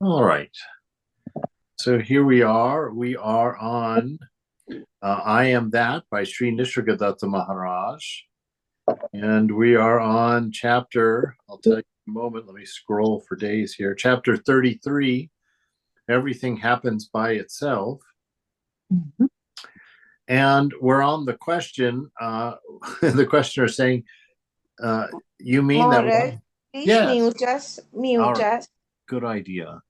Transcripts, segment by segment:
All right. So here we are. We are on I Am That by Sri Nisargadatta Maharaj. And we are on chapter, I'll tell you in a moment, let me scroll for days here. Chapter 33, Everything Happens by Itself. Mhm. And we're on the question, the questioner saying, you mean that Moral, one? please Yes. mute us, All mute right. us. Good idea.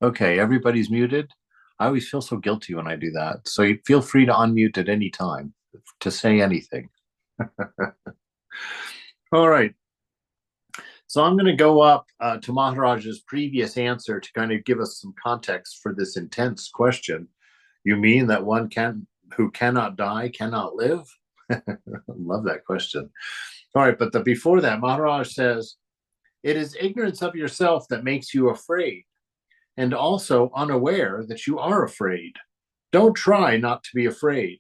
Okay, everybody's muted. I always feel so guilty when I do that. So you feel free to unmute at any time to say anything. All right. So I'm going to go up to Maharaj's previous answer to kind of give us some context for this intense question. You mean that one who cannot die cannot live? Love that question. All right, but before that, Maharaj says, it is ignorance of yourself that makes you afraid, and also unaware that you are afraid. Don't try not to be afraid.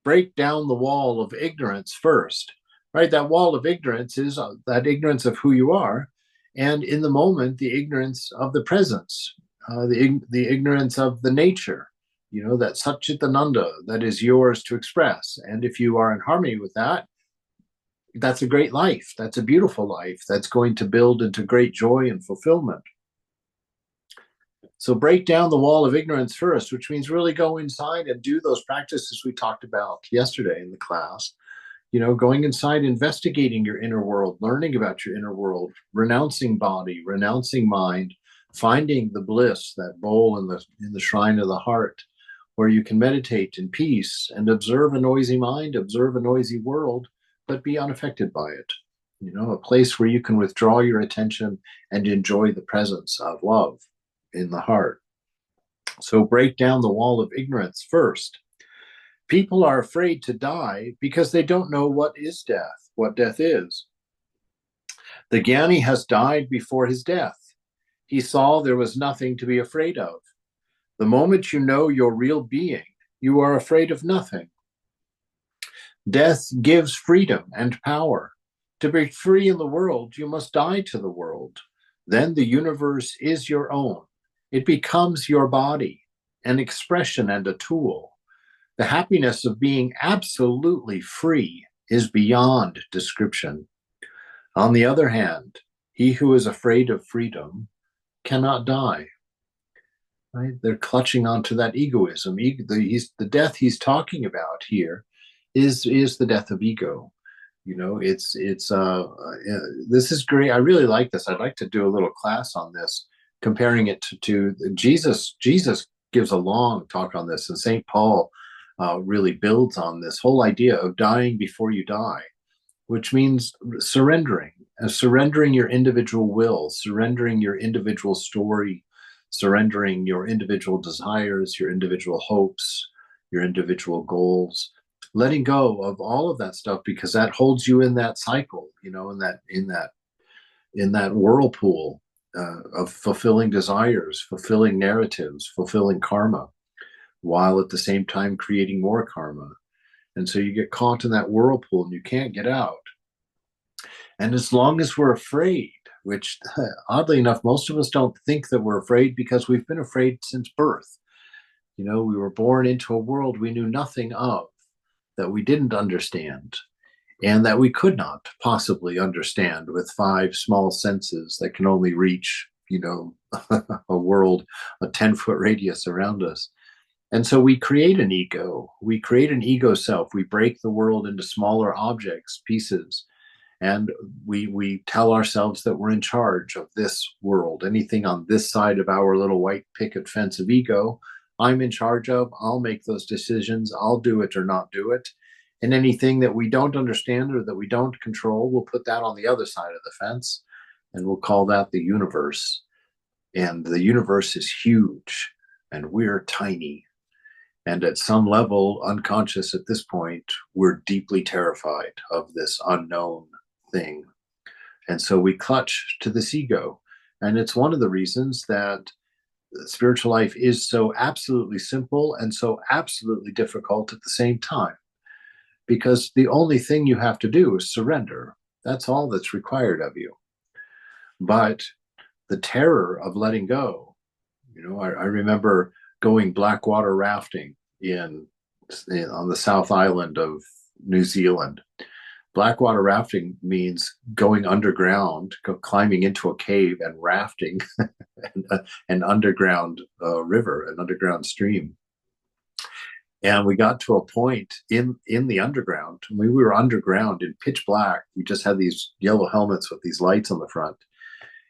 Break down the wall of ignorance first, right? That wall of ignorance is that ignorance of who you are, and in the moment, the ignorance of the presence, the ignorance of the nature, that Satchitananda that is yours to express. And if you are in harmony with that, that's a great life. That's a beautiful life. That's going to build into great joy and fulfillment. So break down the wall of ignorance first, which means really go inside and do those practices we talked about yesterday in the class. Going inside, investigating your inner world, learning about your inner world, renouncing body, renouncing mind, finding the bliss, that bowl in the shrine of the heart, where you can meditate in peace and observe a noisy mind, observe a noisy world, but be unaffected by it. A place where you can withdraw your attention and enjoy the presence of love in the heart. So break down the wall of ignorance first. People are afraid to die because they don't know what is death, what death is. The Jnani has died before his death. He saw there was nothing to be afraid of. The moment you know your real being, you are afraid of nothing. Death gives freedom and power. To be free in the world, you must die to the world. Then the universe is your own. It becomes your body, an expression and a tool. The happiness of being absolutely free is beyond description. On the other hand, he who is afraid of freedom cannot die. Right? They're clutching onto that egoism. The death he's talking about here is the death of ego. This is great. I really like this. I'd like to do a little class on this, comparing it to Jesus. Jesus gives a long talk on this, and St. Paul really builds on this whole idea of dying before you die, which means surrendering your individual will, surrendering your individual story, surrendering your individual desires, your individual hopes, your individual goals, letting go of all of that stuff, because that holds you in that cycle, in that whirlpool of fulfilling desires, fulfilling narratives, fulfilling karma, while at the same time creating more karma. And so you get caught in that whirlpool and you can't get out. And as long as we're afraid, which oddly enough, most of us don't think that we're afraid, because we've been afraid since birth. We were born into a world we knew nothing of, that we didn't understand, and that we could not possibly understand with five small senses that can only reach, a world, a 10-foot radius around us. And so we create an ego. We create an ego self. We break the world into smaller objects, pieces, and we tell ourselves that we're in charge of this world. Anything on this side of our little white picket fence of ego, I'm in charge of. I'll make those decisions. I'll do it or not do it. And anything that we don't understand or that we don't control, we'll put that on the other side of the fence, and we'll call that the universe. And the universe is huge, and we're tiny. And at some level, unconscious at this point, we're deeply terrified of this unknown thing. And so we clutch to this ego. And it's one of the reasons that spiritual life is so absolutely simple and so absolutely difficult at the same time. Because the only thing you have to do is surrender. That's all that's required of you. But the terror of letting go. I remember going blackwater rafting on the South Island of New Zealand. Blackwater rafting means going underground, climbing into a cave and rafting an underground river, an underground stream. And we got to a point in the underground. We were underground in pitch black. We just had these yellow helmets with these lights on the front.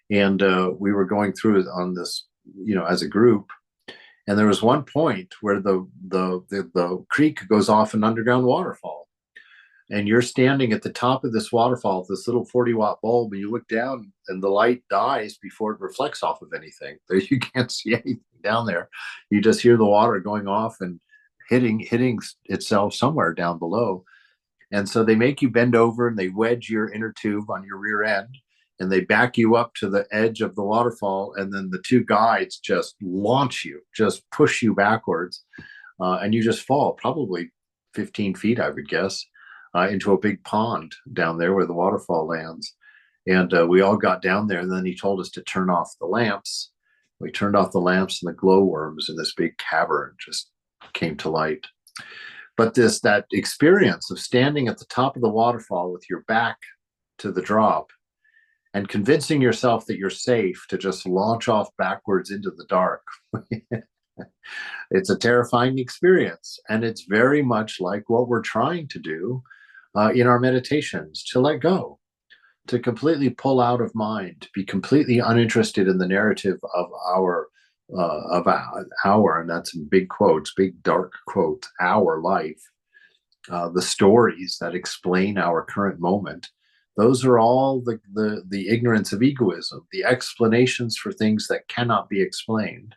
And we were going through on this, as a group. And there was one point where the creek goes off an underground waterfall. And you're standing at the top of this waterfall, this little 40-watt bulb, and you look down and the light dies before it reflects off of anything. You can't see anything down there. You just hear the water going off and hitting itself somewhere down below. And so they make you bend over and they wedge your inner tube on your rear end and they back you up to the edge of the waterfall. And then the two guides just launch you, just push you backwards. And you just fall probably 15 feet, I would guess, into a big pond down there where the waterfall lands. And we all got down there, and then he told us to turn off the lamps. We turned off the lamps, and the glowworms in this big cavern just came to light. But that experience of standing at the top of the waterfall with your back to the drop and convincing yourself that you're safe to just launch off backwards into the dark. It's a terrifying experience, and it's very much like what we're trying to do in our meditations, to let go, to completely pull out of mind, to be completely uninterested in the narrative of our, and that's in big quotes, big dark quotes, our life, the stories that explain our current moment. Those are all the ignorance of egoism. The explanations for things that cannot be explained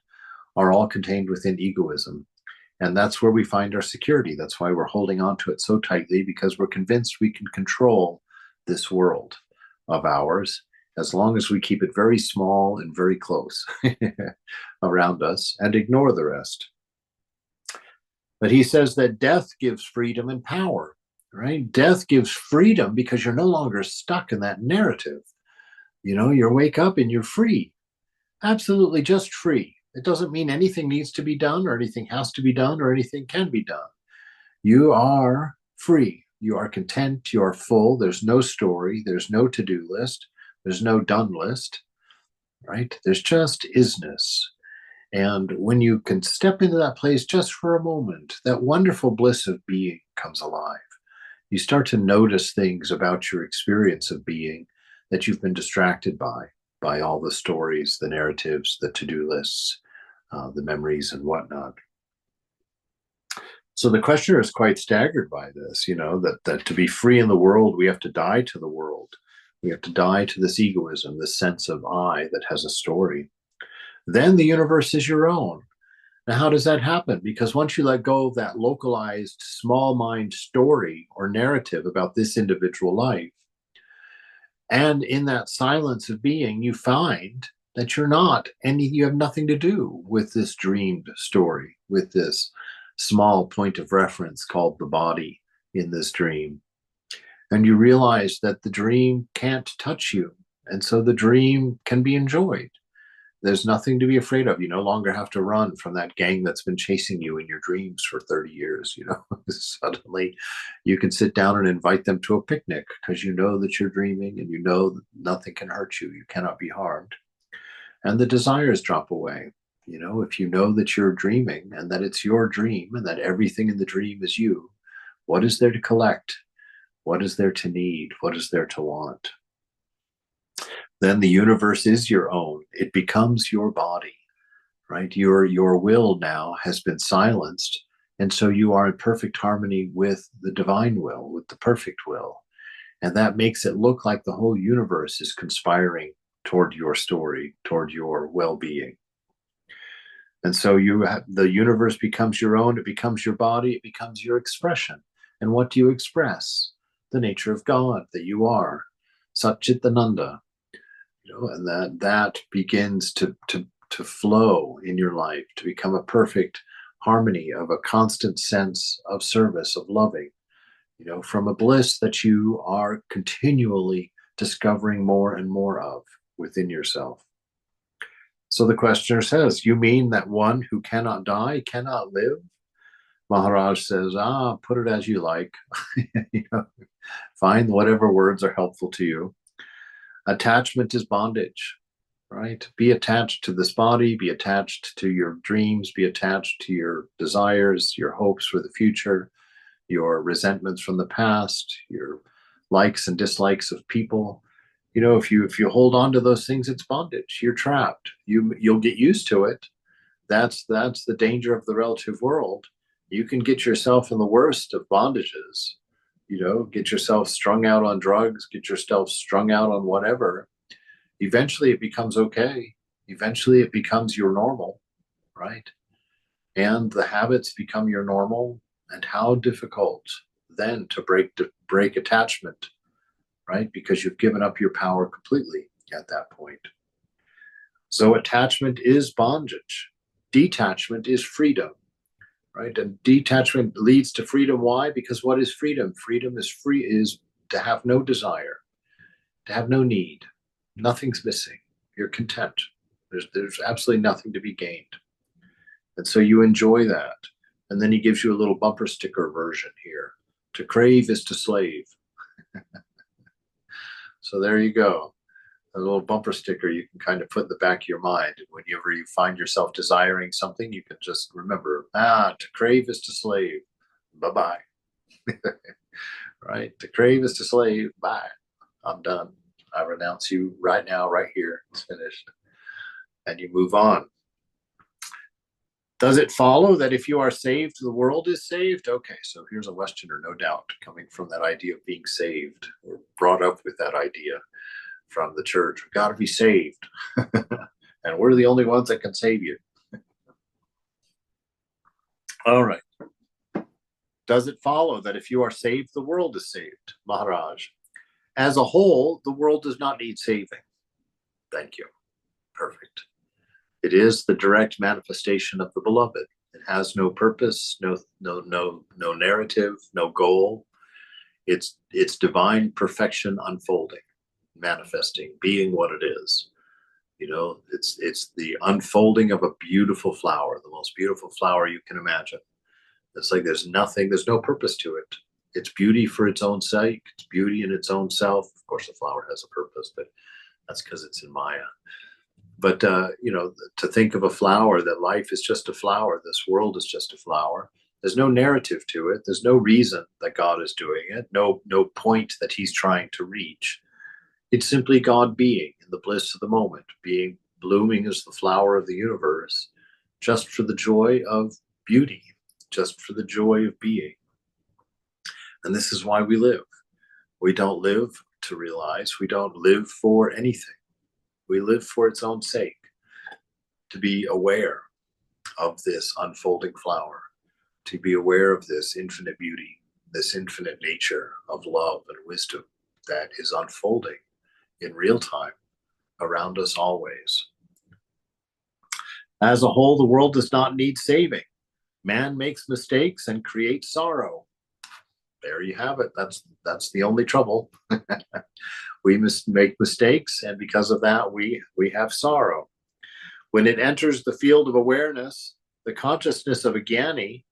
are all contained within egoism. And that's where we find our security. That's why we're holding on to it so tightly, because we're convinced we can control this world of ours as long as we keep it very small and very close around us and ignore the rest. But he says that death gives freedom and power, right? Death gives freedom because you're no longer stuck in that narrative. You wake up and you're free, absolutely just free. It doesn't mean anything needs to be done or anything has to be done or anything can be done. You are free. You are content. You are full. There's no story. There's no to-do list. There's no done list, right? There's just isness. And when you can step into that place just for a moment, that wonderful bliss of being comes alive. You start to notice things about your experience of being that you've been distracted by all the stories, the narratives, the to-do lists, the memories and whatnot. So the questioner is quite staggered by this, that to be free in the world, we have to die to the world. We have to die to this egoism, this sense of I that has a story. Then the universe is your own. Now, how does that happen? Because once you let go of that localized small mind story or narrative about this individual life, and in that silence of being, you find that you have nothing to do with this dreamed story, with this small point of reference called the body in this dream. And you realize that the dream can't touch you. And so the dream can be enjoyed. There's nothing to be afraid of. You no longer have to run from that gang that's been chasing you in your dreams for 30 years. Suddenly you can sit down and invite them to a picnic because you know that you're dreaming and you know that nothing can hurt you. You cannot be harmed. And the desires drop away. If you know that you're dreaming and that it's your dream and that everything in the dream is you, what is there to collect? What is there to need? What is there to want? Then the universe is your own. It becomes your body, right? Your will now has been silenced. And so you are in perfect harmony with the divine will, with the perfect will. And that makes it look like the whole universe is conspiring toward your story, toward your well-being. And so the universe becomes your own. It becomes your body. It becomes your expression. And what do you express? The nature of God that you are, Satchitananda. And that begins to flow in your life, to become a perfect harmony of a constant sense of service, of loving, from a bliss that you are continually discovering more and more of within yourself. So the questioner says, you mean that one who cannot die cannot live? Maharaj says, put it as you like. You know, find whatever words are helpful to you. Attachment is bondage, right? Be attached to this body, be attached to your dreams, be attached to your desires, your hopes for the future, your resentments from the past, your likes and dislikes of people. You know, if you hold on to those things, it's bondage. You're trapped. You'll get used to it. That's the danger of the relative world. You can get yourself in the worst of bondages. You know, get yourself strung out on drugs, get yourself strung out on whatever. Eventually, it becomes okay. Eventually, it becomes your normal, right? And the habits become your normal. And how difficult then to break attachment, right? Because you've given up your power completely at that point. So attachment is bondage. Detachment is freedom, right? And detachment leads to freedom. Why? Because what is freedom? Freedom is to have no desire, to have no need. Nothing's missing. You're content. There's absolutely nothing to be gained. And so you enjoy that. And then he gives you a little bumper sticker version here. To crave is to slave. So there you go. A little bumper sticker you can kind of put in the back of your mind. And whenever you find yourself desiring something, you can just remember, to crave is to slave. Bye-bye. Right? To crave is to slave. Bye. I'm done. I renounce you right now, right here. It's finished. And you move on. Does it follow that if you are saved, the world is saved? Okay, so here's a Westerner, no doubt, coming from that idea of being saved, or brought up with that idea from the church. We've got to be saved. And we're the only ones that can save you. All right. Does it follow that if you are saved, the world is saved? Maharaj. As a whole, the world does not need saving. Thank you. Perfect. It is the direct manifestation of the beloved. It has no purpose, no narrative, no goal. It's divine perfection unfolding, manifesting, being what it is. You know, it's the unfolding of a beautiful flower, the most beautiful flower you can imagine. It's like there's no purpose to it. It's beauty for its own sake. It's beauty in its own self. Of course, the flower has a purpose, but that's because it's in Maya. But, to think of a flower, that life is just a flower, this world is just a flower. There's no narrative to it. There's no reason that God is doing it. No point that he's trying to reach. It's simply God being in the bliss of the moment, being blooming as the flower of the universe, just for the joy of beauty, just for the joy of being. And this is why we live. We don't live to realize. We don't live for anything. We live for its own sake, to be aware of this unfolding flower, to be aware of this infinite beauty, this infinite nature of love and wisdom that is unfolding in real time around us always. As a whole, the world does not need saving. Man makes mistakes and creates sorrow. There you have it. That's the only trouble. We must make mistakes, and because of that, we have sorrow. When it enters the field of awareness, the consciousness of a Jnani,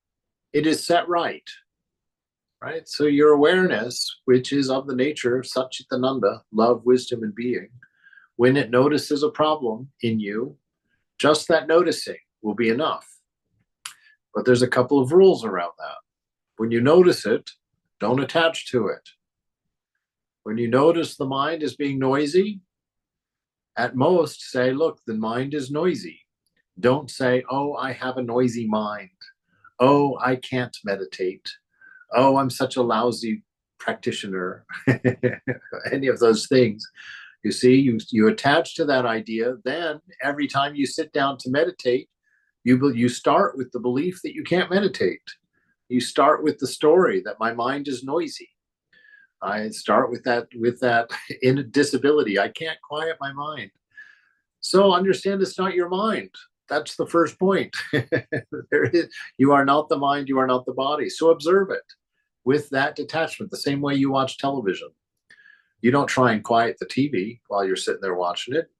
it is set right. Right? So your awareness, which is of the nature of Satchitananda, love, wisdom, and being, when it notices a problem in you, just that noticing will be enough. But there's a couple of rules around that. When you notice it, don't attach to it. When you notice the mind is being noisy, at most say, look, the mind is noisy. Don't say, oh, I have a noisy mind. Oh, I can't meditate. Oh, I'm such a lousy practitioner. Any of those things. You see, you attach to that idea. Then every time you sit down to meditate, you start with the belief that you can't meditate. You start with the story that my mind is noisy. I start with that in a disability. I can't quiet my mind. So understand it's not your mind. That's the first point. You are not the mind. You are not the body. So observe it with that detachment, the same way you watch television. You don't try and quiet the TV while you're sitting there watching it.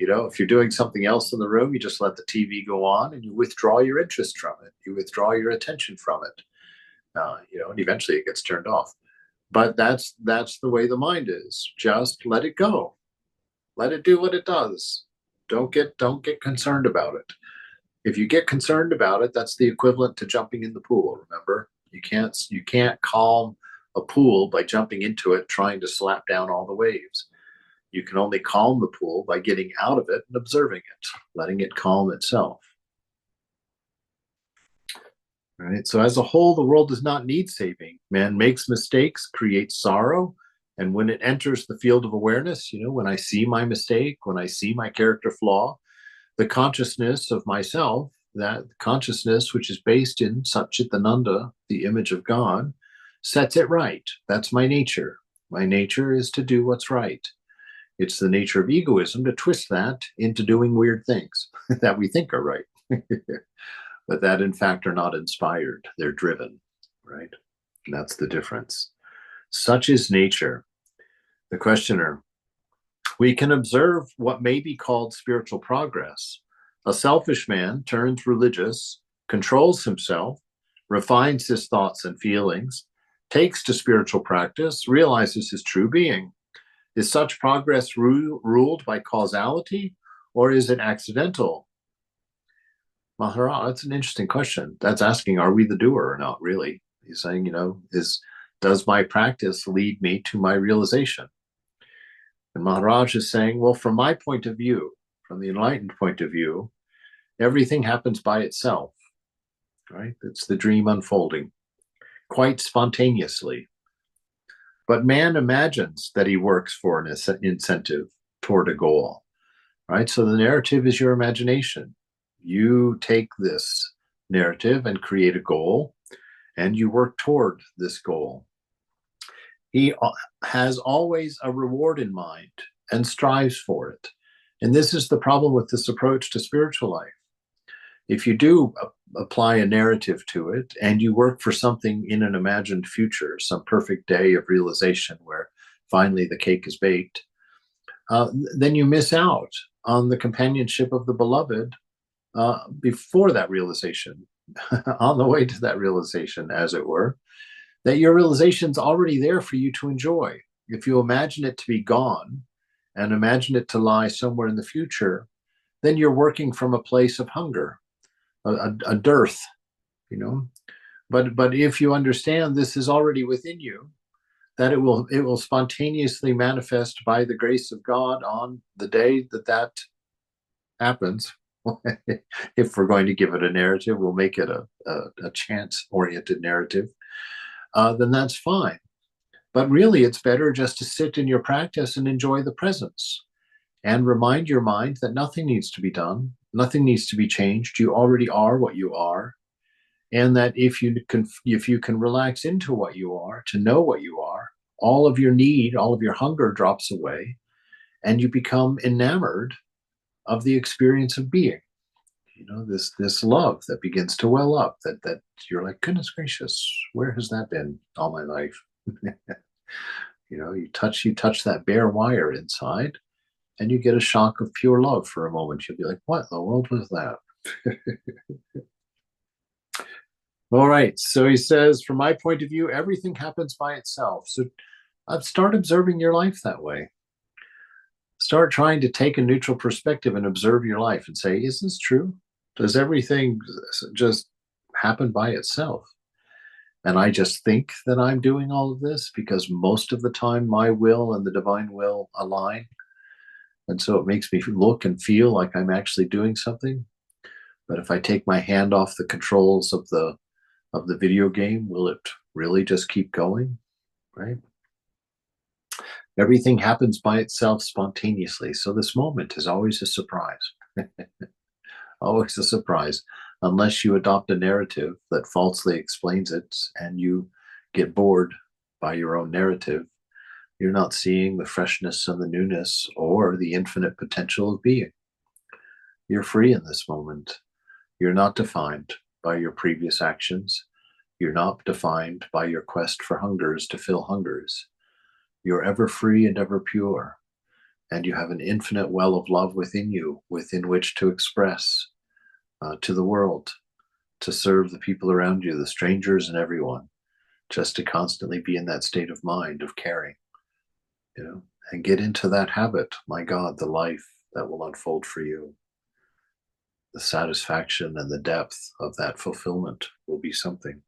If you're doing something else in the room, you just let the TV go on and you withdraw your interest from it. You withdraw your attention from it. And eventually it gets turned off. But that's the way the mind is. Just let it go. Let it do what it does. Don't get concerned about it. If you get concerned about it, that's the equivalent to jumping in the pool. Remember, you can't calm a pool by jumping into it, trying to slap down all the waves. You can only calm the pool by getting out of it and observing it, letting it calm itself. Right? So as a whole, the world does not need saving. Man makes mistakes, creates sorrow, and when it enters the field of awareness, when I see my mistake, when I see my character flaw, the consciousness of myself, that consciousness which is based in Satchitananda, the image of God, sets it right. That's my nature. My nature is to do what's right. It's the nature of egoism to twist that into doing weird things that we think are right, but that in fact are not inspired. They're driven, right? And that's the difference. Such is nature. The questioner, we can observe what may be called spiritual progress. A selfish man turns religious, controls himself, refines his thoughts and feelings, takes to spiritual practice, realizes his true being. Is such progress ruled by causality, or is it accidental? Maharaj, that's an interesting question. That's asking, are we the doer or not, really? He's saying, does my practice lead me to my realization? And Maharaj is saying, well, from my point of view, from the enlightened point of view, everything happens by itself, right? It's the dream unfolding quite spontaneously. But man imagines that he works for an incentive toward a goal, right? So the narrative is your imagination. You take this narrative and create a goal, and you work toward this goal. He has always a reward in mind and strives for it. And this is the problem with this approach to spiritual life. If you do apply a narrative to it and you work for something in an imagined future, some perfect day of realization where finally the cake is baked, then you miss out on the companionship of the beloved before that realization, on the way to that realization, as it were, that your realization's already there for you to enjoy. If you imagine it to be gone and imagine it to lie somewhere in the future, then you're working from a place of hunger, a dearth, But if you understand this is already within you, that it will spontaneously manifest by the grace of God on the day that happens. If we're going to give it a narrative, we'll make it a chance-oriented narrative. Then that's fine. But really, it's better just to sit in your practice and enjoy the presence and remind your mind that nothing needs to be done, nothing needs to be changed. You already are what you are. And that if you can relax into what you are, to know what you are, all of your need, all of your hunger drops away, and you become enamored of the experience of being. This love that begins to well up, that you're like, goodness gracious, where has that been all my life? You touch that bare wire inside, and you get a shock of pure love for a moment. You'll be like, what in the world was that? All right. So he says, from my point of view, everything happens by itself. So start observing your life that way. Start trying to take a neutral perspective and observe your life and say, is this true? Does everything just happen by itself? And I just think that I'm doing all of this because most of the time my will and the divine will align. And so it makes me look and feel like I'm actually doing something. But if I take my hand off the controls of the video game, will it really just keep going? Right? Everything happens by itself spontaneously. So this moment is always a surprise. Always a surprise, unless you adopt a narrative that falsely explains it and you get bored by your own narrative. You're not seeing the freshness and the newness or the infinite potential of being. You're free in this moment. You're not defined by your previous actions. You're not defined by your quest for hungers to fill hungers. You're ever free and ever pure. and you have an infinite well of love within you, within which to express to the world, to serve the people around you, the strangers and everyone, just to constantly be in that state of mind of caring, and get into that habit. My God, the life that will unfold for you, the satisfaction and the depth of that fulfillment will be something.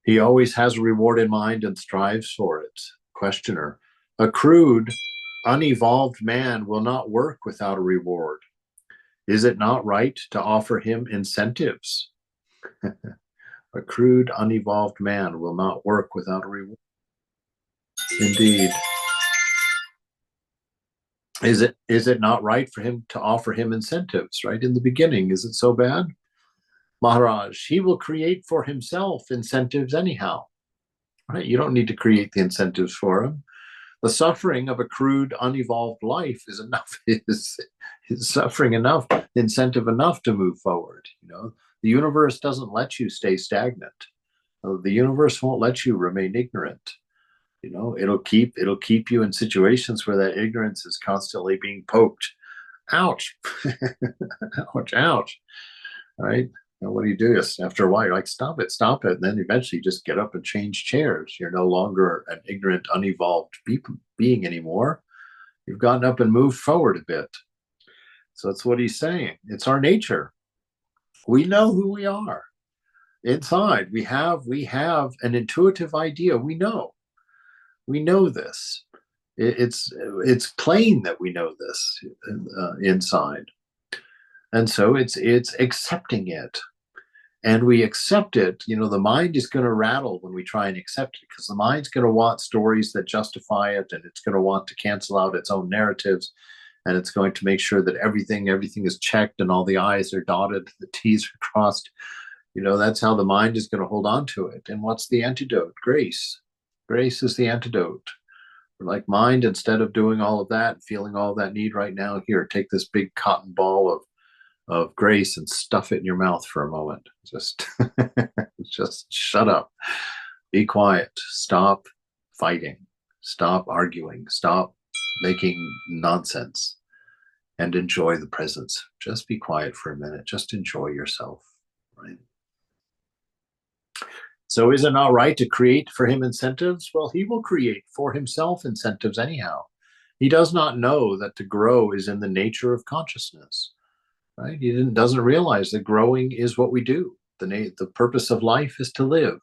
He always has a reward in mind and strives for it. Questioner: a crude, unevolved man will not work without a reward. Is it not right to offer him incentives? A crude, unevolved man will not work without a reward. Indeed. Is it not right for him to offer him incentives, right? In the beginning, is it so bad? Maharaj, he will create for himself incentives anyhow, right? You don't need to create the incentives for him. The suffering of a crude, unevolved life is enough, is suffering enough, incentive enough to move forward. The universe doesn't let you stay stagnant. The universe won't let you remain ignorant. It'll keep you in situations where that ignorance is constantly being poked. Ouch. Ouch, ouch. Right? And what do? After a while, you're like, stop it. And then eventually you just get up and change chairs. You're no longer an ignorant, unevolved being anymore. You've gotten up and moved forward a bit. So that's what he's saying. It's our nature. We know who we are. Inside, we have an intuitive idea. We know this. It's plain that we know this inside. And so it's accepting it. And we accept it. The mind is going to rattle when we try and accept it, because the mind's going to want stories that justify it, and it's going to want to cancel out its own narratives, and it's going to make sure that everything is checked and all the I's are dotted, the T's are crossed. That's how the mind is going to hold on to it. And what's the antidote? Grace. Grace is the antidote. We're like, mind, instead of doing all of that, feeling all that need right now, here, take this big cotton ball of grace and stuff it in your mouth for a moment. Just shut up. Be quiet. Stop fighting. Stop arguing. Stop making nonsense, and enjoy the presence. Just be quiet for a minute. Just enjoy yourself, right? So is it not right to create for him incentives? Well, he will create for himself incentives anyhow. He does not know that to grow is in the nature of consciousness, right? He doesn't realize that growing is what we do. The purpose of life is to live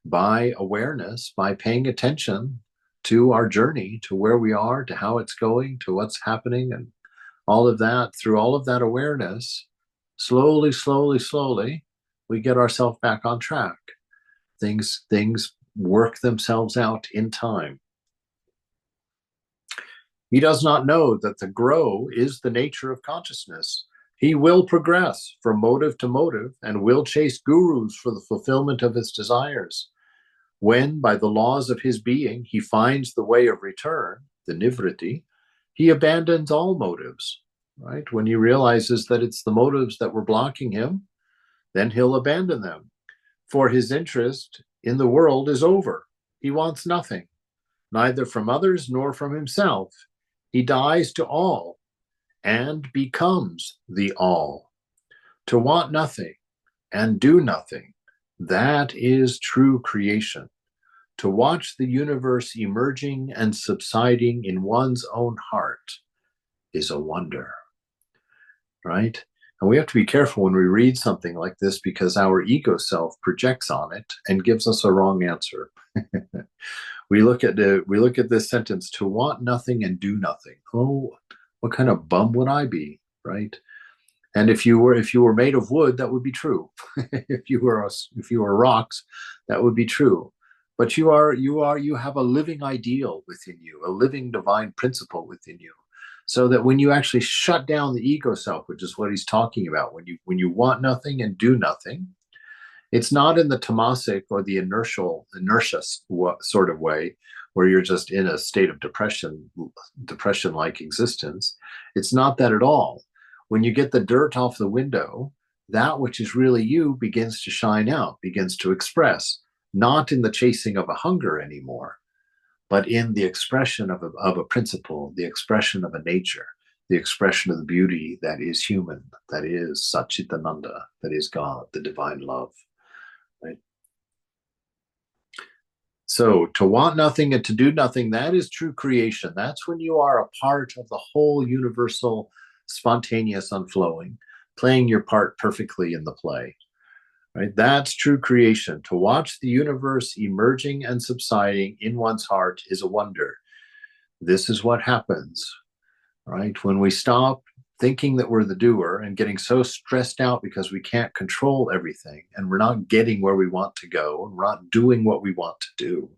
by awareness, by paying attention to our journey, to where we are, to how it's going, to what's happening, and all of that. Through all of that awareness, slowly, we get ourselves back on track. Things work themselves out in time. He does not know that the grow is the nature of consciousness. He will progress from motive to motive and will chase gurus for the fulfillment of his desires. When, by the laws of his being, he finds the way of return, the nivritti, he abandons all motives, right? When he realizes that it's the motives that were blocking him, then he'll abandon them. For his interest in the world is over. He wants nothing, neither from others nor from himself. He dies to all and becomes the all. To want nothing and do nothing, that is true creation. To watch the universe emerging and subsiding in one's own heart is a wonder, right? And we have to be careful when we read something like this, because our ego self projects on it and gives us a wrong answer. We look at this sentence, to want nothing and do nothing. Oh, what kind of bum would I be, right? And if you were made of wood, that would be true. if you were rocks, that would be true. But you have a living ideal within you, a living divine principle within you. So that when you actually shut down the ego self, which is what he's talking about, when you want nothing and do nothing, it's not in the tamasic or the inertia sort of way, where you're just in a state of depression-like existence. It's not that at all. When you get the dirt off the window, that which is really you begins to shine out, begins to express, not in the chasing of a hunger anymore, but in the expression of a principle, the expression of a nature, the expression of the beauty that is human, that is Satchitananda, that is God, the divine love. Right? So to want nothing and to do nothing, that is true creation. That's when you are a part of the whole universal, spontaneous unflowing, playing your part perfectly in the play. Right? That's true creation. To watch the universe emerging and subsiding in one's heart is a wonder. This is what happens, right? When we stop thinking that we're the doer and getting so stressed out because we can't control everything and we're not getting where we want to go and we're not doing what we want to do.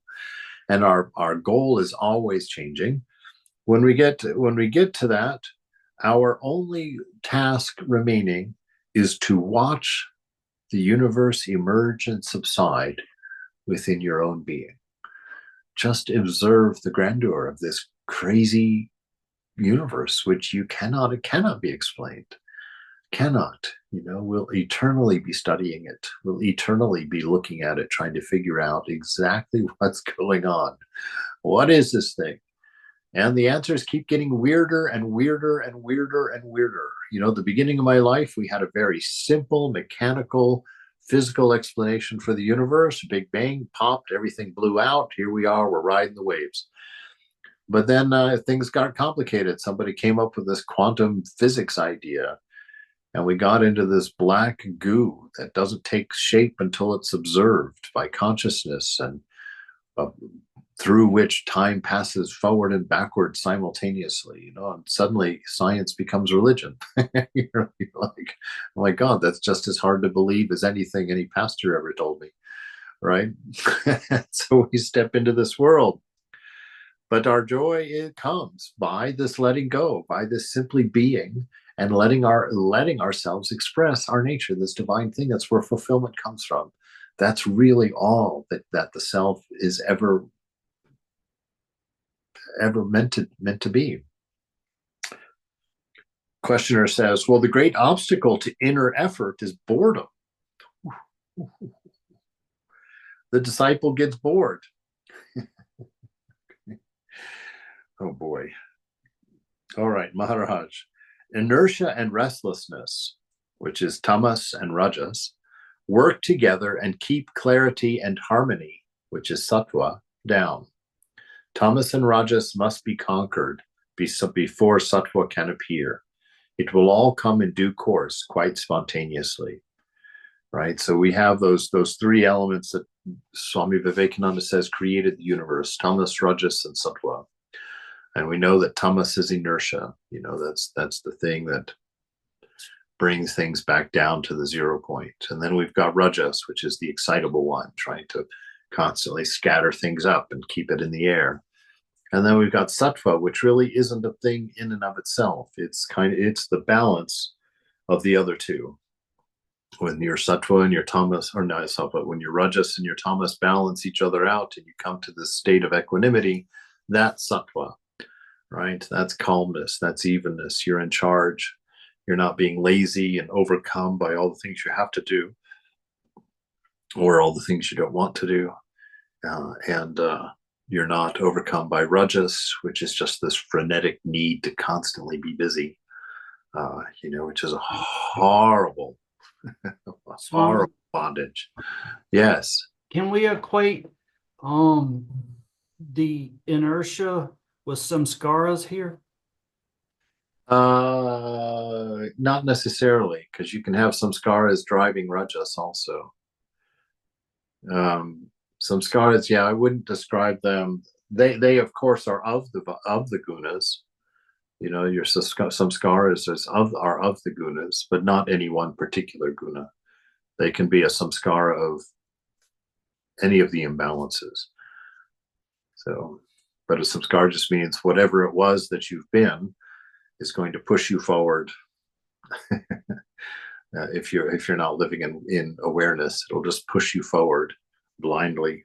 And our goal is always changing. When we get to that, our only task remaining is to watch the universe emerge and subside within your own being. Just observe the grandeur of this crazy universe, which it cannot be explained. Cannot. We'll eternally be studying it. We'll eternally be looking at it, trying to figure out exactly what's going on. What is this thing? And the answers keep getting weirder and weirder and weirder and weirder. At the beginning of my life, we had a very simple, mechanical, physical explanation for the universe. Big bang, popped, everything blew out. Here we are, we're riding the waves. But then things got complicated. Somebody came up with this quantum physics idea, and we got into this black goo that doesn't take shape until it's observed by consciousness, and through which time passes forward and backward simultaneously, and suddenly science becomes religion. You're like, oh my God, that's just as hard to believe as anything any pastor ever told me, right? So we step into this world. But our joy, it comes by this letting go, by this simply being and letting ourselves express our nature, this divine thing. That's where fulfillment comes from. That's really all that the self is ever meant to be. Questioner says, well, the great obstacle to inner effort is boredom. The disciple gets bored. Oh boy. All right, Maharaj. Inertia and restlessness, which is tamas and rajas, work together and keep clarity and harmony, which is sattva, down. Tamas and rajas must be conquered before sattva can appear. It will all come in due course, quite spontaneously. Right? So we have those three elements that Swami Vivekananda says created the universe: tamas, rajas, and sattva. And we know that tamas is inertia. That's the thing that brings things back down to the 0 point. And then we've got rajas, which is the excitable one, trying to constantly scatter things up and keep it in the air. And then we've got sattva, which really isn't a thing in and of itself. It's the balance of the other two. When your sattva and your tamas, or not sattva, when your rajas and your tamas balance each other out and you come to this state of equanimity, that's sattva. Right? That's calmness. That's evenness. You're in charge. You're not being lazy and overcome by all the things you have to do or all the things you don't want to do. And you're not overcome by rajas, which is just this frenetic need to constantly be busy, which is a horrible, horrible bondage. Yes. Can we equate the inertia with samskaras here? Not necessarily, because you can have samskaras driving rajas also. Samskaras, yeah, I wouldn't describe them. They of course are of the gunas. Your samskaras are of the gunas, but not any one particular guna. They can be a samskara of any of the imbalances. So, but a samskara just means whatever it was that you've been is going to push you forward. If you're not living in awareness, it'll just push you forward blindly.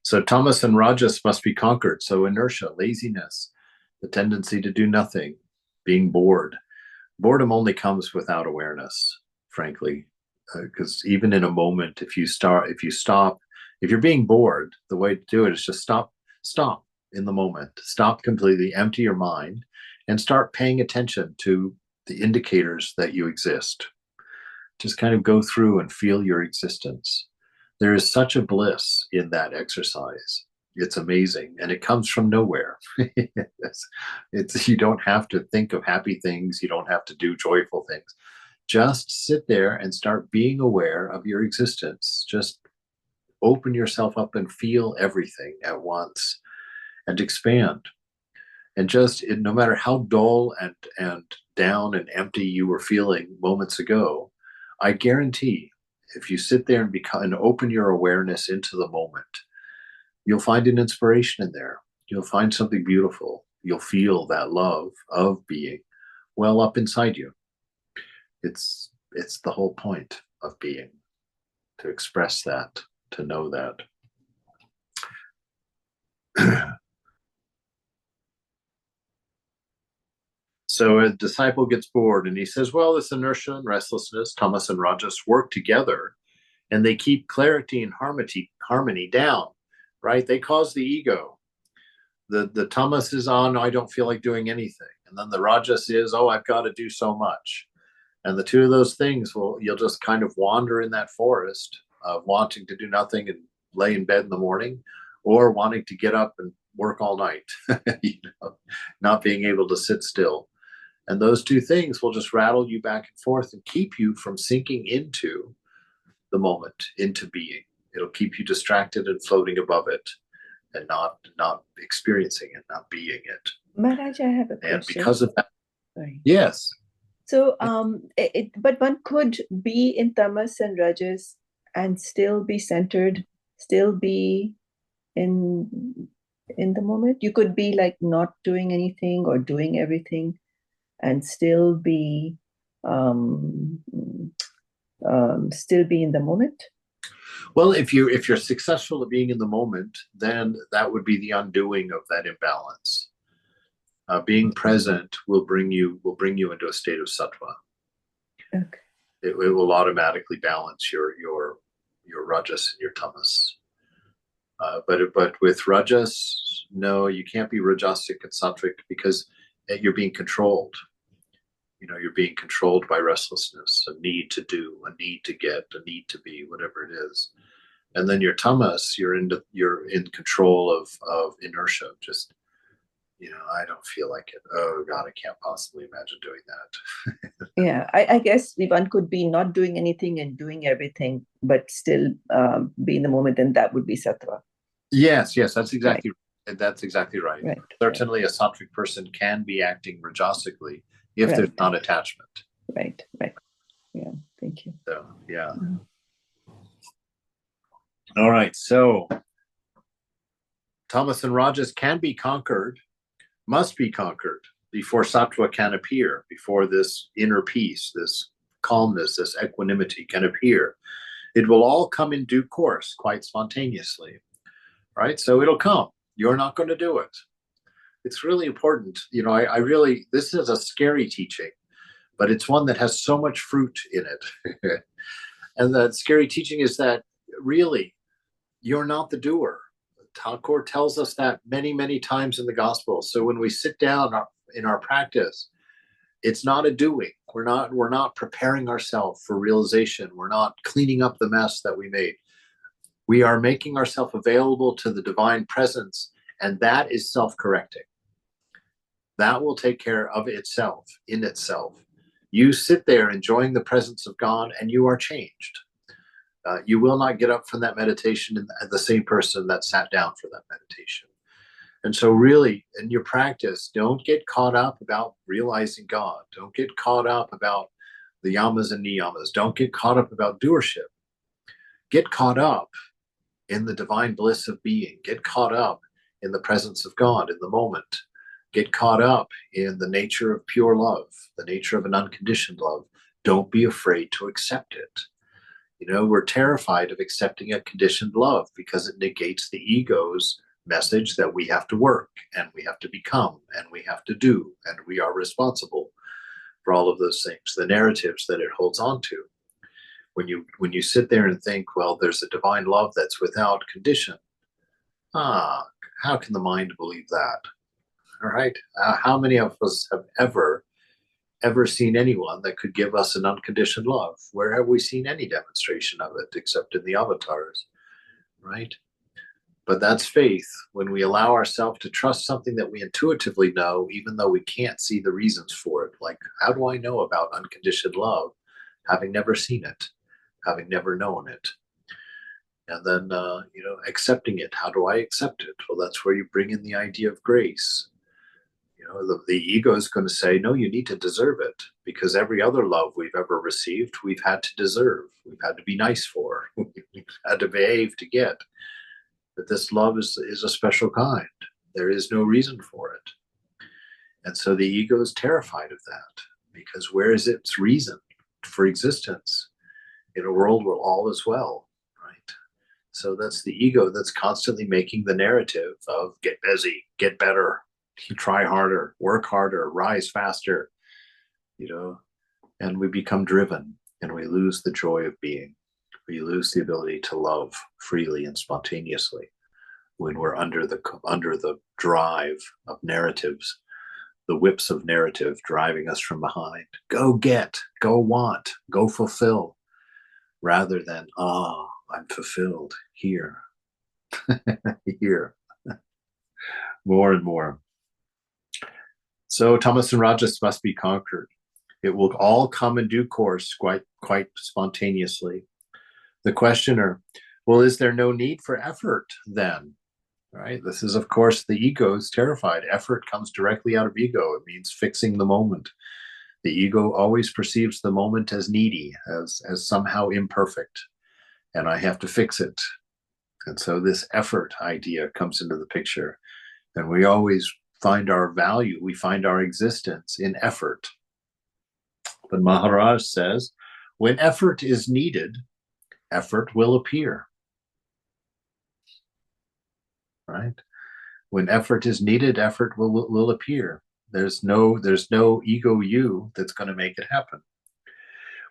So tamas and rajas must be conquered. So inertia, laziness, the tendency to do nothing, being bored. Boredom only comes without awareness, frankly, because even in a moment, if you stop, If you're being bored, the way to do it is just stop in the moment, stop completely, empty your mind, and start paying attention to the indicators that you exist. Just kind of go through and feel your existence. There is such a bliss in that exercise. It's amazing, and it comes from nowhere. You don't have to think of happy things. You don't have to do joyful things. Just sit there and start being aware of your existence. Just open yourself up and feel everything at once and expand. And just no matter how dull and down and empty you were feeling moments ago, I guarantee if you sit there and open your awareness into the moment, you'll find an inspiration in there. You'll find something beautiful. You'll feel that love of being well up inside you. It's the whole point of being, to express that, to know that. So a disciple gets bored and he says, well, this inertia and restlessness, tamas and rajas, work together and they keep clarity and harmony down, right? They cause the ego. The tamas is on, I don't feel like doing anything. And then the rajas is, oh, I've got to do so much. And the two of those things, you'll just kind of wander in that forest of wanting to do nothing and lay in bed in the morning, or wanting to get up and work all night, not being able to sit still. And those two things will just rattle you back and forth and keep you from sinking into the moment, into being. It'll keep you distracted and floating above it and not experiencing it, not being it. Maharaj, I have a question. And because of that, Sorry. yes. So, but one could be in tamas and rajas and still be centered, still be in the moment. You could be like not doing anything or doing everything and still be in the moment. Well, if you're successful at being in the moment, then that would be the undoing of that imbalance. Being present will bring you into a state of sattva. Okay. It will automatically balance your rajas and your tamas. But with rajas, no, you can't be rajasic and sattvic because you're being controlled. You're being controlled by restlessness, a need to do, a need to get, a need to be, whatever it is. And then your tamas, you're in control of inertia. Just, I don't feel like it. Oh God, I can't possibly imagine doing that. Yeah, I guess one could be not doing anything and doing everything, but still be in the moment, and that would be sattva. Yes, that's exactly right. That's exactly right. Right. Certainly, a sattvic person can be acting rajasically if there's not attachment. Right. Yeah, thank you. So, yeah. Mm-hmm. All right, so tamas and rajas can be conquered, must be conquered before sattva can appear, before this inner peace, this calmness, this equanimity can appear. It will all come in due course, quite spontaneously, right? So it'll come. You're not going to do it. It's really important. I really, this is a scary teaching, but it's one that has so much fruit in it. And that scary teaching is that really, you're not the doer. Thakur tells us that many, many times in the gospel. So when we sit down in our practice, it's not a doing. We're not preparing ourselves for realization. We're not cleaning up the mess that we made. We are making ourselves available to the divine presence, and that is self-correcting. That will take care of itself, in itself. You sit there enjoying the presence of God, and you are changed. You will not get up from that meditation the same person that sat down for that meditation. And so really, in your practice, don't get caught up about realizing God. Don't get caught up about the yamas and niyamas. Don't get caught up about doership. Get caught up in the divine bliss of being. Get caught up in the presence of God in the moment. Get caught up in the nature of pure love, the nature of an unconditioned love. Don't be afraid to accept it. We're terrified of accepting a conditioned love because it negates the ego's message that we have to work and we have to become and we have to do and we are responsible for all of those things, the narratives that it holds on to. when you sit there and think, well, there's a divine love that's without condition. How can the mind believe that? All right. How many of us have ever seen anyone that could give us an unconditioned love? Where have we seen any demonstration of it except in the avatars, right? But that's faith, when we allow ourselves to trust something that we intuitively know, even though we can't see the reasons for it. Like, how do I know about unconditioned love, having never seen it, having never known it? And then, accepting it. How do I accept it? Well, that's where you bring in the idea of grace. The ego is going to say, no, you need to deserve it, because every other love we've ever received, we've had to deserve. We've had to be nice for. We've had to behave to get. But this love is a special kind. There is no reason for it. And so the ego is terrified of that, because where is its reason for existence in a world where all is well, right? So that's the ego that's constantly making the narrative of get busy, get better, try harder, work harder, rise faster, and we become driven and we lose the joy of being. We lose the ability to love freely and spontaneously when we're under the drive of narratives, the whips of narrative driving us from behind. Go get, go want, go fulfill, rather than, I'm fulfilled here, here, more and more. So tamas and rajas must be conquered. It will all come in due course, quite spontaneously. The questioner, well, is there no need for effort then? Right? This is, of course, the ego is terrified. Effort comes directly out of ego. It means fixing the moment. The ego always perceives the moment as needy, as somehow imperfect, and I have to fix it. And so this effort idea comes into the picture, and we always find our value, we find our existence in effort. But Maharaj says, when effort is needed, effort will appear. Right? When effort is needed, effort will appear. There's no ego you that's going to make it happen.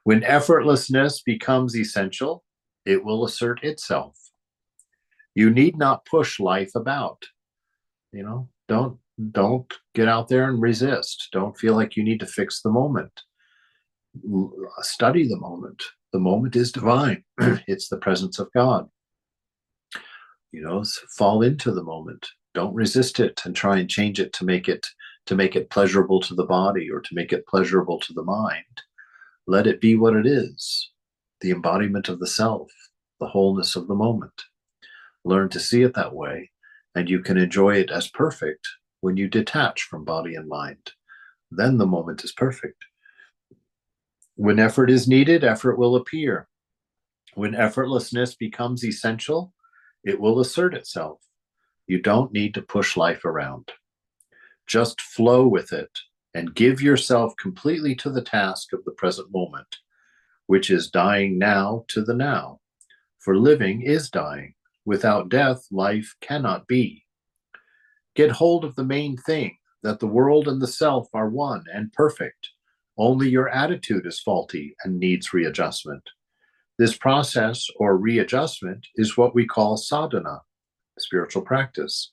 When effortlessness becomes essential, it will assert itself. You need not push life about. Don't get out there and resist. Don't feel like you need to fix the moment. Study the moment. The moment is divine. It's the presence of God. Fall into the moment. Don't resist it and try and change it to make it pleasurable to the body or to make it pleasurable to the mind. Let it be what it is, the embodiment of the self, the wholeness of the moment. Learn to see it that way, and you can enjoy it as perfect when you detach from body and mind. Then the moment is perfect. When effort is needed, effort will appear. When effortlessness becomes essential, it will assert itself. You don't need to push life around. Just flow with it and give yourself completely to the task of the present moment, which is dying now to the now. For living is dying. Without death, life cannot be. Get hold of the main thing, that the world and the self are one and perfect. Only your attitude is faulty and needs readjustment. This process or readjustment is what we call sadhana, spiritual practice.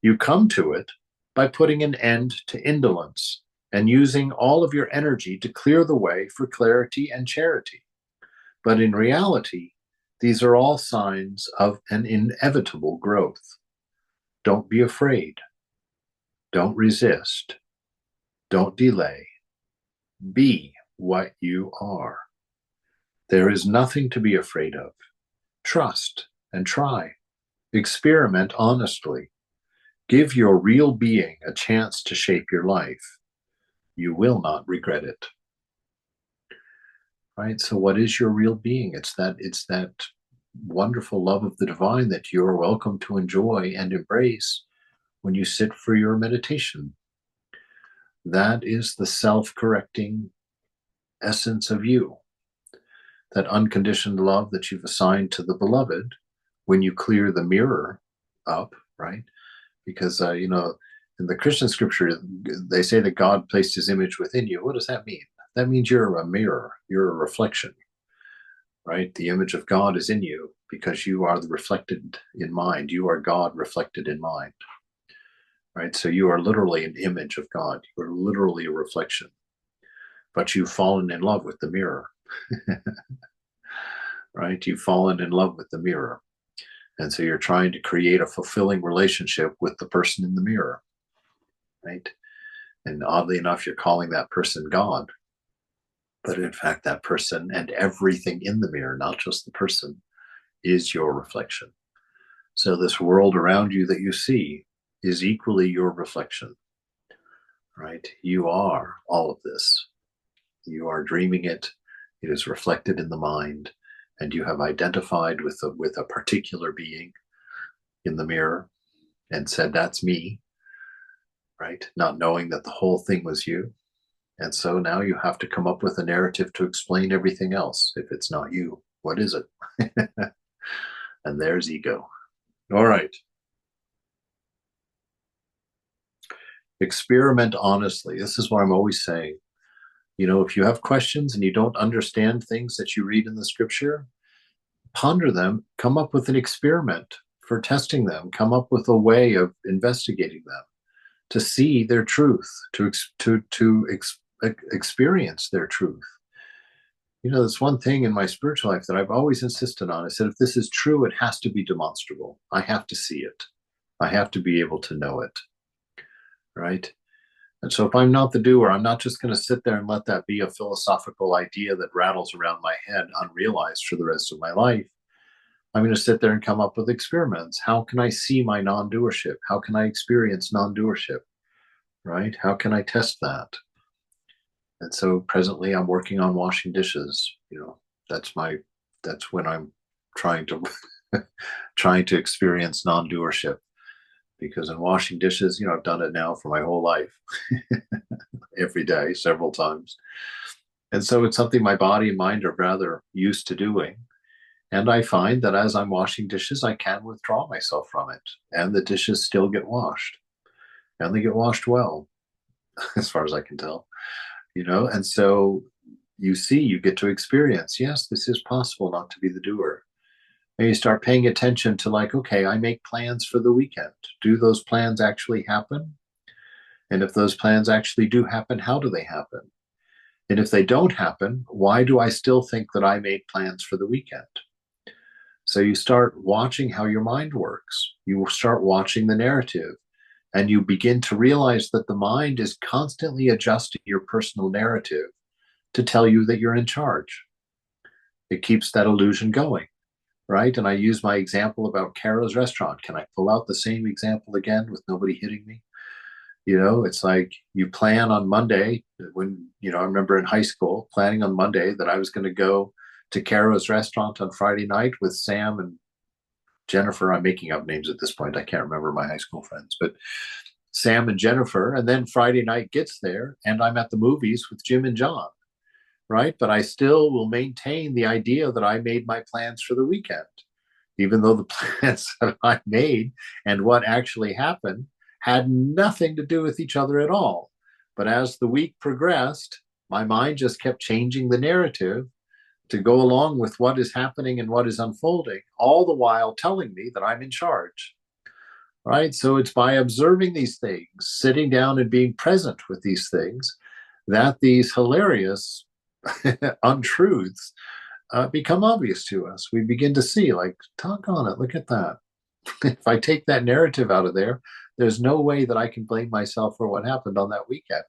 You come to it by putting an end to indolence and using all of your energy to clear the way for clarity and charity. But in reality, these are all signs of an inevitable growth. Don't be afraid. Don't resist. Don't delay. Be what you are. There is nothing to be afraid of. Trust and try. Experiment honestly. Give your real being a chance to shape your life. You will not regret it. Right? So what is your real being? It's that wonderful love of the divine that you are welcome to enjoy and embrace when you sit for your meditation. That is the self-correcting essence of you. That unconditioned love that you've assigned to the beloved when you clear the mirror up, right? Because, in the Christian scripture, they say that God placed his image within you. What does that mean? That means you're a mirror. You're a reflection. right? The image of God is in you because you are the reflected in mind. You are God reflected in mind, right? So you are literally an image of God. You are literally a reflection, but you've fallen in love with the mirror, right? You've fallen in love with the mirror. And so you're trying to create a fulfilling relationship with the person in the mirror, right? And oddly enough, you're calling that person God. But in fact, that person and everything in the mirror, not just the person, is your reflection. So this world around you that you see is equally your reflection, right? You are all of this. You are dreaming it. It is reflected in the mind, and you have identified with a particular being in the mirror and said, "That's me," right? Not knowing that the whole thing was you. And so now you have to come up with a narrative to explain everything else. If it's not you, what is it? And there's ego. All right. Experiment honestly. This is what I'm always saying. If you have questions and you don't understand things that you read in the scripture, ponder them, come up with an experiment for testing them, come up with a way of investigating them to see their truth, to experience their truth. There's one thing in my spiritual life that I've always insisted on. I said, if this is true, it has to be demonstrable. I have to see it. I have to be able to know it, right? And so if I'm not the doer, I'm not just going to sit there and let that be a philosophical idea that rattles around my head unrealized for the rest of my life. I'm going to sit there and come up with experiments. How can I see my non-doership? How can I experience non-doership, right? How can I test that? And so presently I'm working on washing dishes. That's when I'm trying to experience non-doership, because in washing dishes, I've done it now for my whole life, every day, several times. And so it's something my body and mind are rather used to doing. And I find that as I'm washing dishes, I can withdraw myself from it, and the dishes still get washed, and they get washed well, as far as I can tell. And so you get to experience, yes, this is possible not to be the doer. And you start paying attention to, like, okay, I make plans for the weekend. Do those plans actually happen? And if those plans actually do happen, how do they happen? And if they don't happen, why do I still think that I made plans for the weekend? So you start watching how your mind works. You will start watching the narrative. And you begin to realize that the mind is constantly adjusting your personal narrative to tell you that you're in charge. It keeps that illusion going, right? And I use my example about Kara's restaurant. Can I pull out the same example again with nobody hitting me? It's like you plan on Monday when, I remember in high school planning on Monday that I was going to go to Kara's restaurant on Friday night with Sam and Jennifer. I'm making up names at this point. I can't remember my high school friends, but Sam and Jennifer. And then Friday night gets there and I'm at the movies with Jim and John, right? But I still will maintain the idea that I made my plans for the weekend, even though the plans that I made and what actually happened had nothing to do with each other at all. But as the week progressed, my mind just kept changing the narrative to go along with what is happening and what is unfolding, all the while telling me that I'm in charge, right? So it's by observing these things, sitting down and being present with these things, that these hilarious untruths become obvious to us. We begin to see, like, talk on it, look at that. If I take that narrative out of there, there's no way that I can blame myself for what happened on that weekend.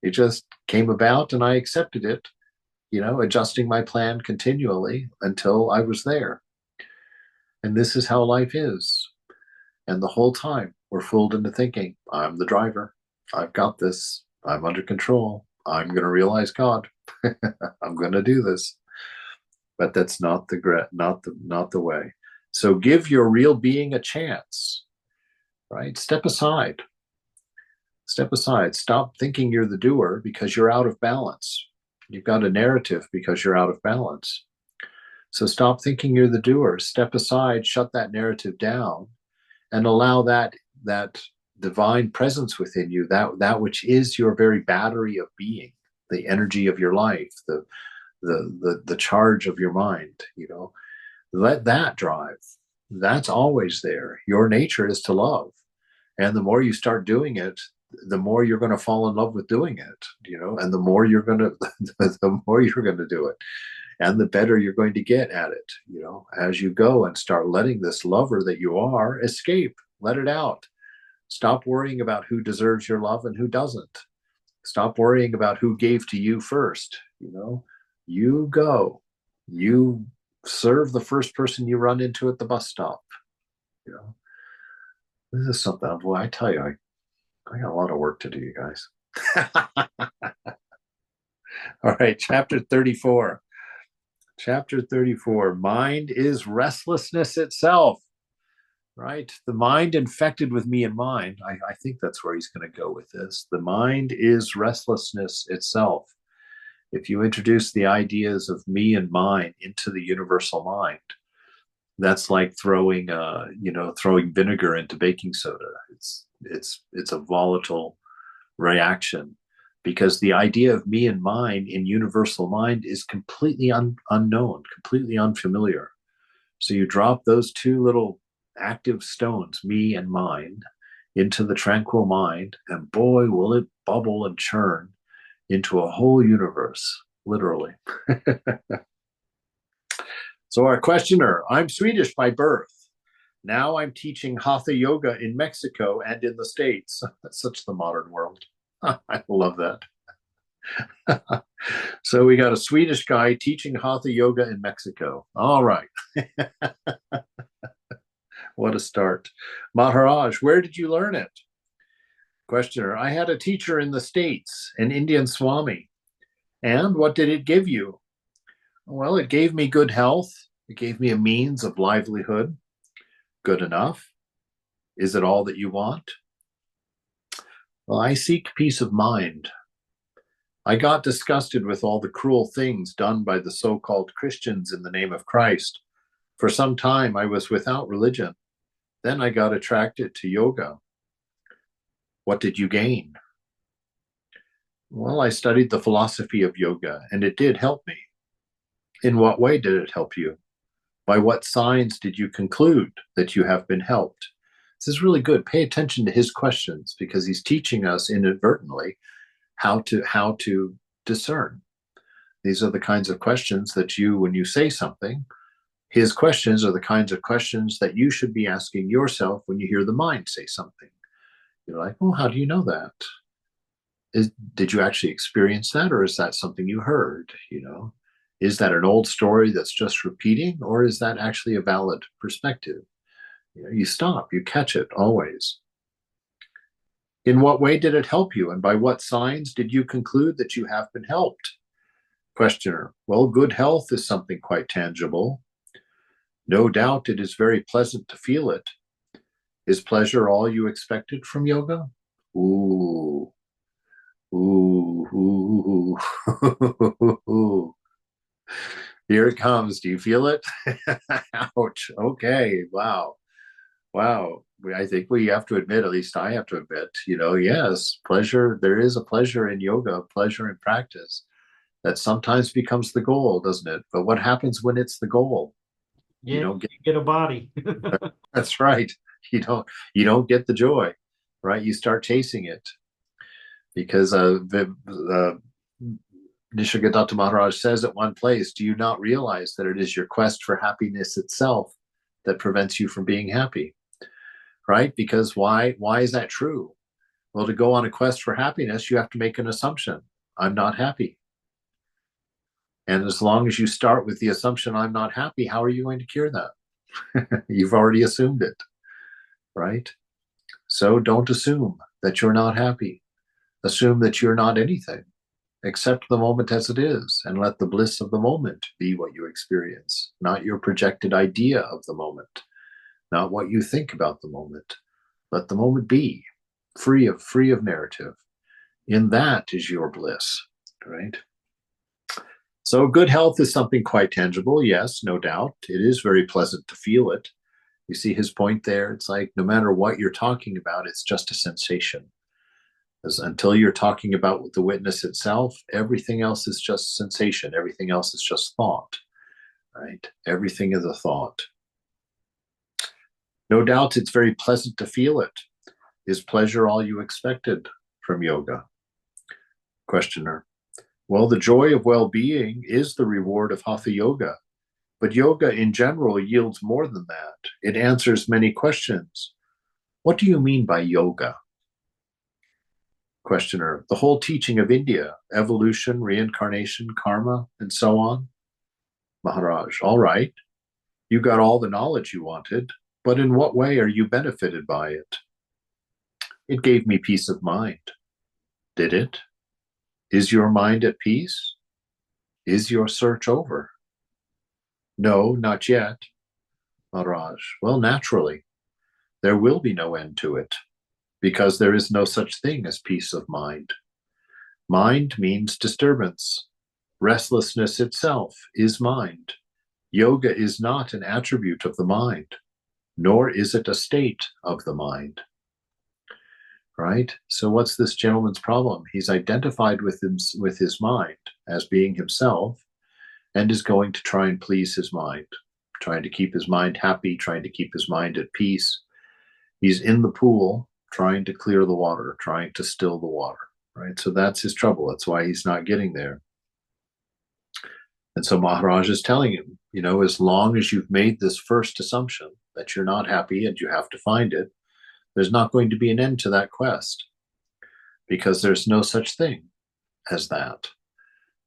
It just came about and I accepted it, adjusting my plan continually until I was there. And this is how life is. And the whole time we're fooled into thinking, I'm the driver. I've got this. I'm under control. I'm going to realize God. I'm going to do this. But that's not the way. So give your real being a chance, right? Step aside. Step aside. Stop thinking you're the doer because you're out of balance. You've got a narrative because you're out of balance. So stop thinking you're the doer. Step aside, shut that narrative down, and allow that divine presence within you, that which is your very battery of being, the energy of your life, the charge of your mind, let that drive. That's always there. Your nature is to love. And the more you start doing it, the more you're going to fall in love with doing it, and the more you're going to, the more you're going to do it. And the better you're going to get at it, as you go and start letting this lover that you are escape, let it out. Stop worrying about who deserves your love and who doesn't. Stop worrying about who gave to you first. You go, you serve the first person you run into at the bus stop. This is something, boy, I tell you, I got a lot of work to do, you guys. All right, chapter 34. Chapter 34, mind is restlessness itself, right? The mind infected with me and mine. I think that's where he's going to go with this. The mind is restlessness itself. If you introduce the ideas of me and mine into the universal mind, that's like throwing vinegar into baking soda. It's a volatile reaction, because the idea of me and mine in universal mind is completely unknown, completely unfamiliar. So you drop those two little active stones, me and mine, into the tranquil mind, and boy, will it bubble and churn into a whole universe, literally. So our questioner, I'm Swedish by birth. Now I'm teaching Hatha Yoga in Mexico and in the States. That's such the modern world. I love that. So we got a Swedish guy teaching Hatha Yoga in Mexico. All right. What a start. Maharaj, where did you learn it? Questioner, I had a teacher in the States, an Indian Swami. And what did it give you? Well, it gave me good health. It gave me a means of livelihood. Good enough. Is it all that you want? Well, I seek peace of mind. I got disgusted with all the cruel things done by the so-called Christians in the name of Christ. For some time, I was without religion. Then I got attracted to yoga. What did you gain? Well, I studied the philosophy of yoga, and it did help me. In what way did it help you? By what signs did you conclude that you have been helped? This is really good. Pay attention to his questions, because he's teaching us inadvertently how to discern. These are the kinds of questions that when you say something, his questions are the kinds of questions that you should be asking yourself when you hear the mind say something. You're like, well, how do you know that? Did you actually experience that, or is that something you heard? Is that an old story that's just repeating, or is that actually a valid perspective? You stop, you catch it always. In what way did it help you, and by what signs did you conclude that you have been helped? Questioner, well, good health is something quite tangible. No doubt it is very pleasant to feel it. Is pleasure all you expected from yoga? Ooh. Ooh. Ooh. Here it comes. Do you feel it? Ouch. Okay. Wow. I think we have to admit, at least I have to admit, yes, pleasure. There is a pleasure in yoga, pleasure in practice that sometimes becomes the goal, doesn't it? But what happens when it's the goal? Yeah, you don't get a body. That's right. You don't get the joy, right? You start chasing it, because Nisargadatta Maharaj says at one place, do you not realize that it is your quest for happiness itself that prevents you from being happy? Right? Because why is that true? Well, to go on a quest for happiness, you have to make an assumption. I'm not happy. And as long as you start with the assumption, I'm not happy, how are you going to cure that? You've already assumed it, right? So don't assume that you're not happy. Assume that you're not anything. Accept the moment as it is, and let the bliss of the moment be what you experience, not your projected idea of the moment, not what you think about the moment. Let the moment be free of narrative. In that is your bliss, right? So good health is something quite tangible. Yes, no doubt. It is very pleasant to feel it. You see his point there? It's like no matter what you're talking about, it's just a sensation. As until you're talking about the witness itself, everything else is just sensation. Everything else is just thought, right? Everything is a thought. No doubt it's very pleasant to feel it. Is pleasure all you expected from yoga? Questioner. Well, the joy of well-being is the reward of hatha yoga, but yoga in general yields more than that. It answers many questions. What do you mean by yoga? Questioner. The whole teaching of India, evolution, reincarnation, karma, and so on. Maharaj. All right. You got all the knowledge you wanted, but in what way are you benefited by it? It gave me peace of mind. Did it? Is your mind at peace? Is your search over? No, not yet. Maharaj. Well, naturally, there will be no end to it, because there is no such thing as peace of mind. Mind means disturbance. Restlessness itself is mind. Yoga is not an attribute of the mind, nor is it a state of the mind. Right? So what's this gentleman's problem? He's identified with his mind as being himself and is going to try and please his mind, trying to keep his mind happy, trying to keep his mind at peace. He's in the pool trying to clear the water, trying to still the water, right? So that's his trouble. That's why he's not getting there. And so Maharaj is telling him, as long as you've made this first assumption that you're not happy and you have to find it, there's not going to be an end to that quest, because there's no such thing as that,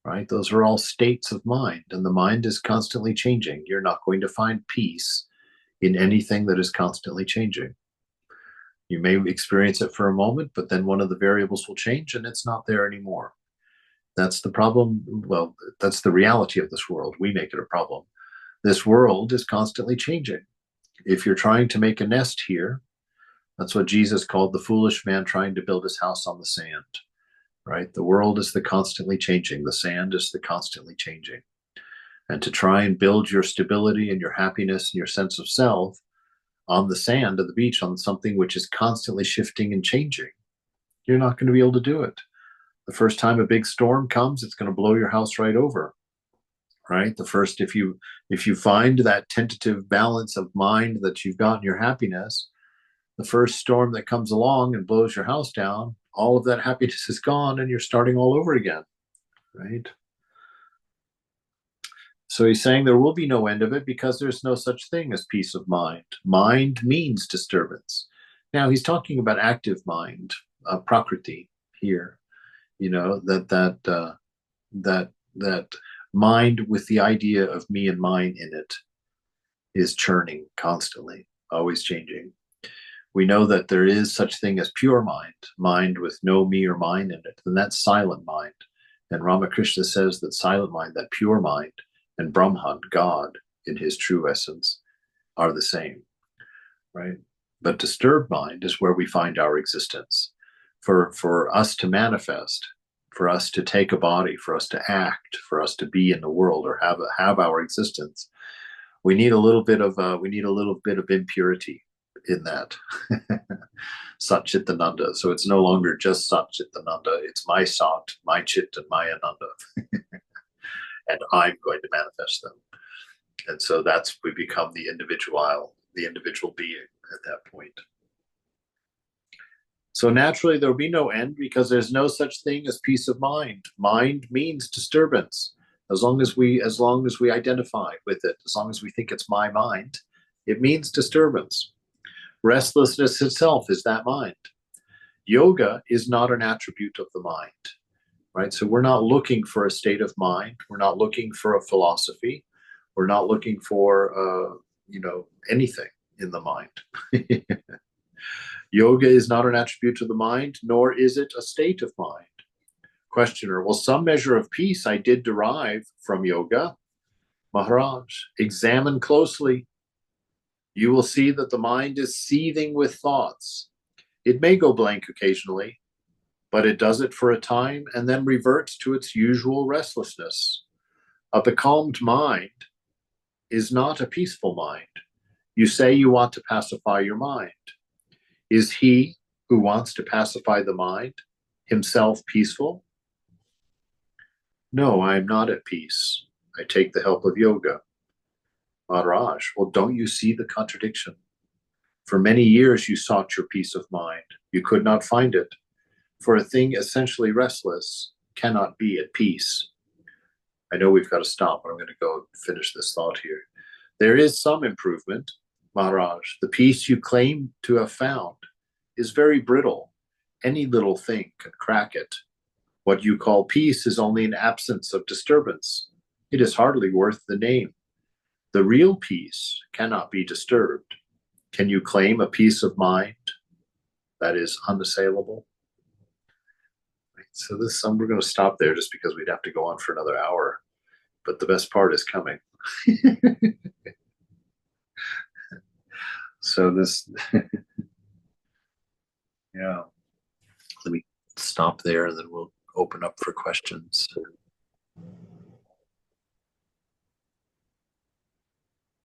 right? Those are all states of mind, and the mind is constantly changing. You're not going to find peace in anything that is constantly changing. You may experience it for a moment, but then one of the variables will change and it's not there anymore. That's the problem. Well, that's the reality of this world. We make it a problem. This world is constantly changing. If you're trying to make a nest here, that's what Jesus called the foolish man trying to build his house on the sand, right? The world is the constantly changing. The sand is the constantly changing. And to try and build your stability and your happiness and your sense of self on the sand of the beach, on something which is constantly shifting and changing, you're not going to be able to do it. The first time a big storm comes, it's going to blow your house right over, right? If you find that tentative balance of mind that you've got in your happiness, the first storm that comes along and blows your house down, all of that happiness is gone and you're starting all over again, right? So he's saying there will be no end of it because there's no such thing as peace of mind. Mind means disturbance. Now he's talking about active mind, prakriti here, that mind with the idea of me and mine in it is churning constantly, always changing. We know that there is such thing as pure mind with no me or mine in it, and that's silent mind. And Ramakrishna says that silent mind, that pure mind, and Brahman, God, in his true essence, are the same, right? But disturbed mind is where we find our existence. For us to manifest, for us to take a body, for us to act, for us to be in the world or have our existence, we need a little bit of impurity in that. Satchitananda. So it's no longer just Satchitananda. It's my Sat, my Chit, and my Ananda. And I'm going to manifest them. And so we become the individual being at that point. So naturally, there will be no end because there's no such thing as peace of mind. Mind means disturbance. As long as we identify with it, as long as we think it's my mind, it means disturbance. Restlessness itself is that mind. Yoga is not an attribute of the mind, right? So we're not looking for a state of mind. We're not looking for a philosophy. We're not looking for, anything in the mind. Yoga is not an attribute of the mind, nor is it a state of mind. Questioner, well, some measure of peace I did derive from yoga. Maharaj, examine closely. You will see that the mind is seething with thoughts. It may go blank occasionally, but it does it for a time and then reverts to its usual restlessness. A becalmed mind is not a peaceful mind. You say you want to pacify your mind. Is he who wants to pacify the mind himself peaceful? No, I am not at peace. I take the help of yoga. Maharaj, well, don't you see the contradiction? For many years you sought your peace of mind. You could not find it. For a thing essentially restless cannot be at peace. I know we've got to stop, but I'm going to go finish this thought here. There is some improvement, Maharaj. The peace you claim to have found is very brittle. Any little thing can crack it. What you call peace is only an absence of disturbance. It is hardly worth the name. The real peace cannot be disturbed. Can you claim a peace of mind that is unassailable? So we're going to stop there just because we'd have to go on for another hour. But the best part is coming. So yeah. Let me stop there and then we'll open up for questions.